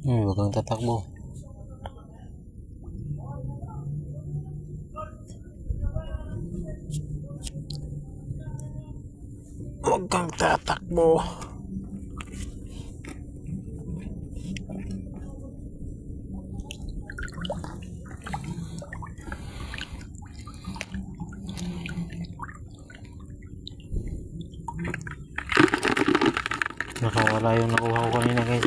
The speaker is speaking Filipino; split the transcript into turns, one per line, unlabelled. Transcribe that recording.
Huwag kang tatakbo. Huwag kang tatakbo. Nakawala yung nakuha ko kanina guys.